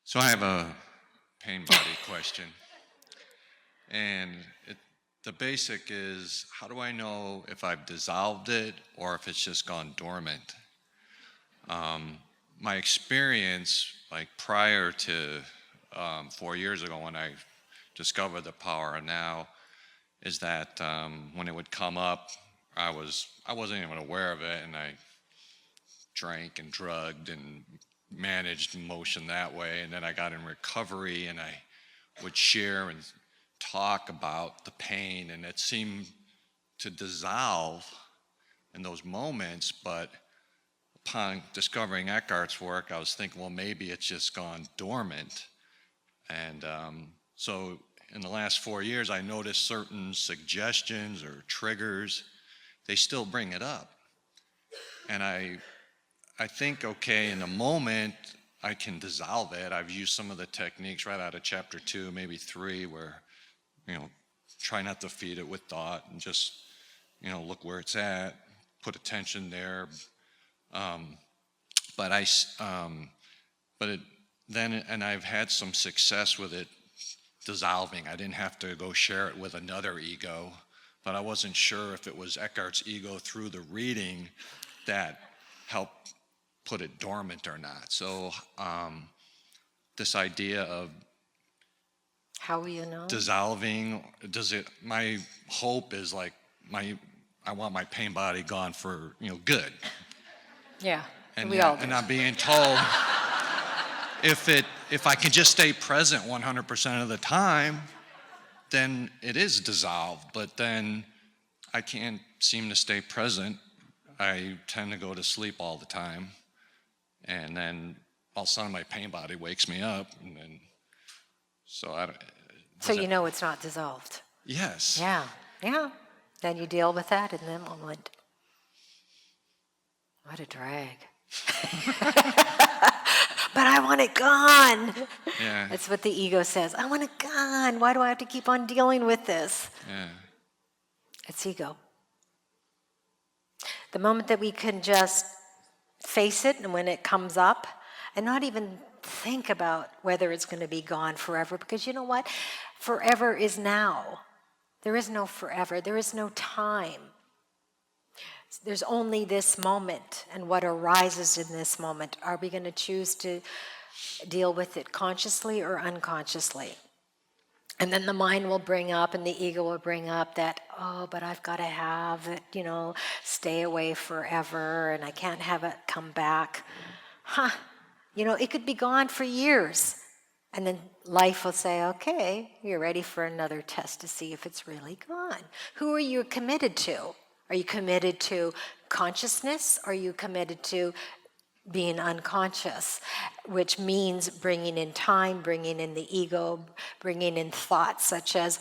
So I have a pain body question, and the basic is, how do I know if I've dissolved it or if it's just gone dormant? My experience, like prior to 4 years ago when I discovered the power of now, is that when it would come up, I wasn't even aware of it, and I drank and drugged and managed emotion that way. And then I got in recovery, and I would share and talk about the pain, and it seemed to dissolve in those moments. But upon discovering Eckhart's work, I was thinking, well, maybe it's just gone dormant. And so in the last 4 years, I noticed certain suggestions or triggers, they still bring it up. And I think, okay, in the moment, I can dissolve it. I've used some of the techniques right out of chapter 2, maybe 3, where, try not to feed it with thought and just, look where it's at, put attention there. But and I've had some success with it dissolving. I didn't have to go share it with another ego, but I wasn't sure if it was Eckhart's ego through the reading that helped put it dormant or not. So this idea of how will you know? Dissolving, my hope is like I want my pain body gone for, good. Yeah, And we all do. And I'm being told if I can just stay present 100% of the time, then it is dissolved. But then I can't seem to stay present. I tend to go to sleep all the time, and then all of a sudden my pain body wakes me up, and then So you know it's not dissolved. Yes. Yeah. Then you deal with that in the moment. What a drag. But I want it gone. Yeah. That's what the ego says. I want it gone. Why do I have to keep on dealing with this? Yeah. It's ego. The moment that we can just face it, and when it comes up, and not even think about whether it's going to be gone forever, because you know what? Forever is now. There is no forever. There is no time. There's only this moment, and what arises in this moment. Are we going to choose to deal with it consciously or unconsciously? And then the mind will bring up, and the ego will bring up that, oh, but I've got to have it, stay away forever, and I can't have it come back. It could be gone for years. And then life will say, okay, you're ready for another test to see if it's really gone. Who are you committed to? Are you committed to consciousness? Or are you committed to being unconscious, which means bringing in time, bringing in the ego, bringing in thoughts such as,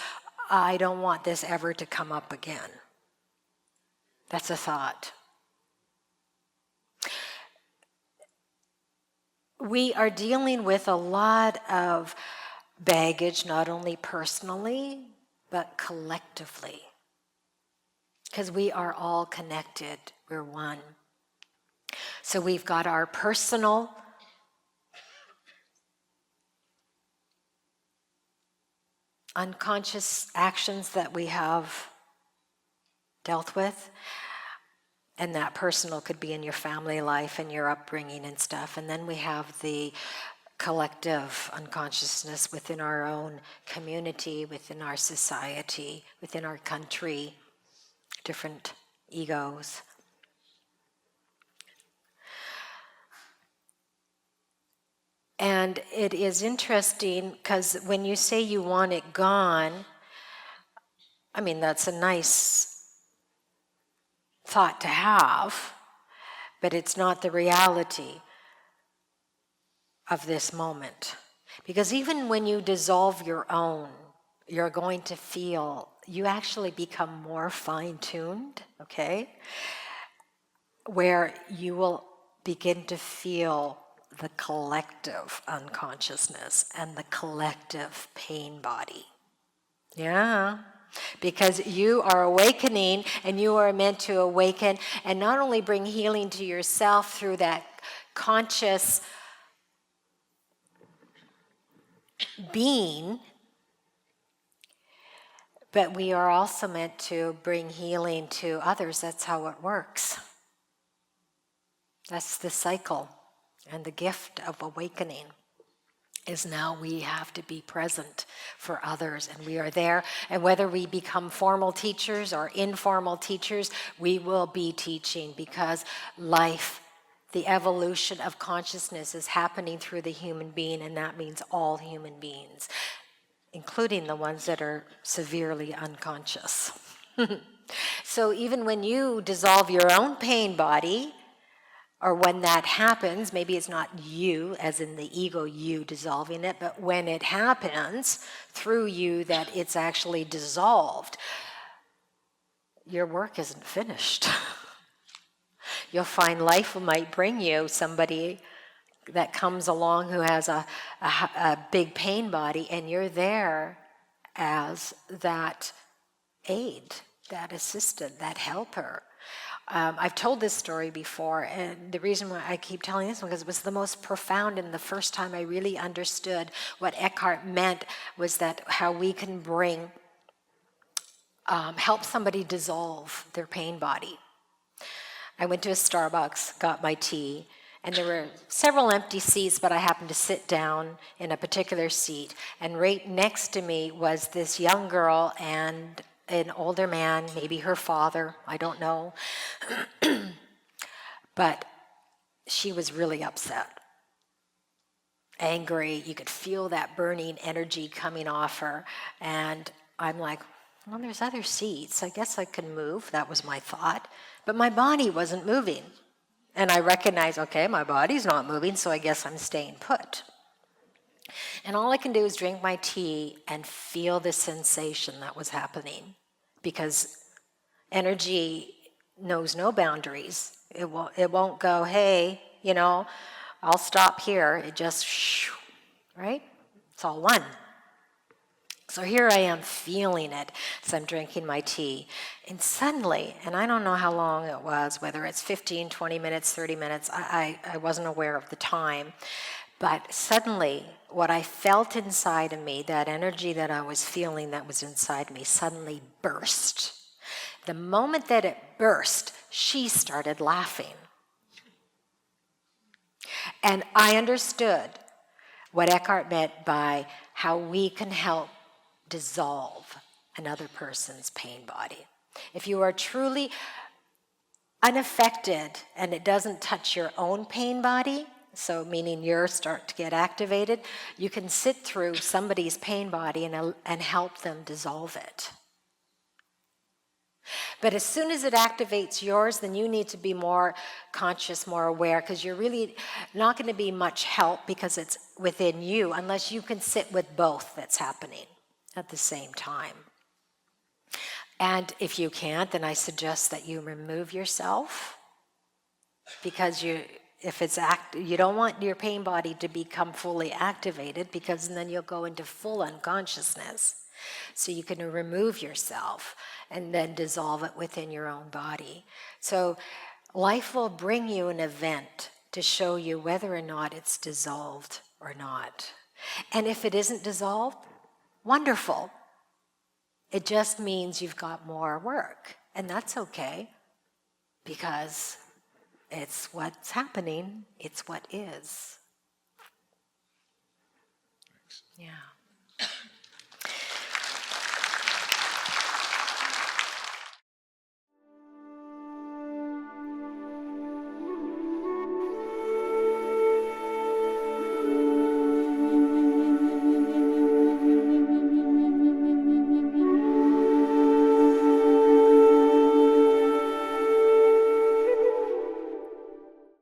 I don't want this ever to come up again. That's a thought. We are dealing with a lot of baggage, not only personally, but collectively. Because we are all connected, we're one. So we've got our personal unconscious actions that we have dealt with, and that personal could be in your family life and your upbringing and stuff. And then we have the collective unconsciousness within our own community, within our society, within our country, different egos. And it is interesting because when you say you want it gone, that's a nice thought to have, but it's not the reality of this moment. Because even when you dissolve your own, you're going to feel, you actually become more fine-tuned, okay? Where you will begin to feel the collective unconsciousness and the collective pain body. Yeah. Because you are awakening, and you are meant to awaken and not only bring healing to yourself through that conscious being, but we are also meant to bring healing to others. That's how it works. That's the cycle. And the gift of awakening is now we have to be present for others, and we are there. And whether we become formal teachers or informal teachers, we will be teaching, because life, the evolution of consciousness, is happening through the human being, and that means all human beings, including the ones that are severely unconscious. So even when you dissolve your own pain body, or when that happens, maybe it's not you, as in the ego you dissolving it, but when it happens through you that it's actually dissolved, your work isn't finished. You'll find life might bring you somebody that comes along who has a big pain body, and you're there as that aid, that assistant, that helper. I've told this story before, and the reason why I keep telling this one, because it was the most profound, and the first time I really understood what Eckhart meant was that how we can bring, help somebody dissolve their pain body. I went to a Starbucks, got my tea, and there were several empty seats, but I happened to sit down in a particular seat, and right next to me was this young girl and an older man, maybe her father, I don't know. But she was really upset, angry. You could feel that burning energy coming off her. And I'm like, well, there's other seats. I guess I can move. That was my thought. But my body wasn't moving. And I recognized, okay, my body's not moving, so I guess I'm staying put. And all I can do is drink my tea and feel the sensation that was happening, because energy knows no boundaries. It won't go, hey, I'll stop here. It just, right? It's all one. So here I am feeling it as I'm drinking my tea. And suddenly, and I don't know how long it was, whether it's 15, 20 minutes, 30 minutes, I wasn't aware of the time. But suddenly, what I felt inside of me, that energy that I was feeling that was inside me, suddenly burst. The moment that it burst, she started laughing. And I understood what Eckhart meant by how we can help dissolve another person's pain body. If you are truly unaffected and it doesn't touch your own pain body, so meaning yours start to get activated, you can sit through somebody's pain body and help them dissolve it. But as soon as it activates yours, then you need to be more conscious, more aware, because you're really not going to be much help because it's within you, unless you can sit with both that's happening at the same time. And if you can't, then I suggest that you remove yourself, because you don't want your pain body to become fully activated, because then you'll go into full unconsciousness. So you can remove yourself and then dissolve it within your own body. So life will bring you an event to show you whether or not it's dissolved or not. And if it isn't dissolved, wonderful. It just means you've got more work. And that's okay, because it's what's happening, it's what is. Yeah.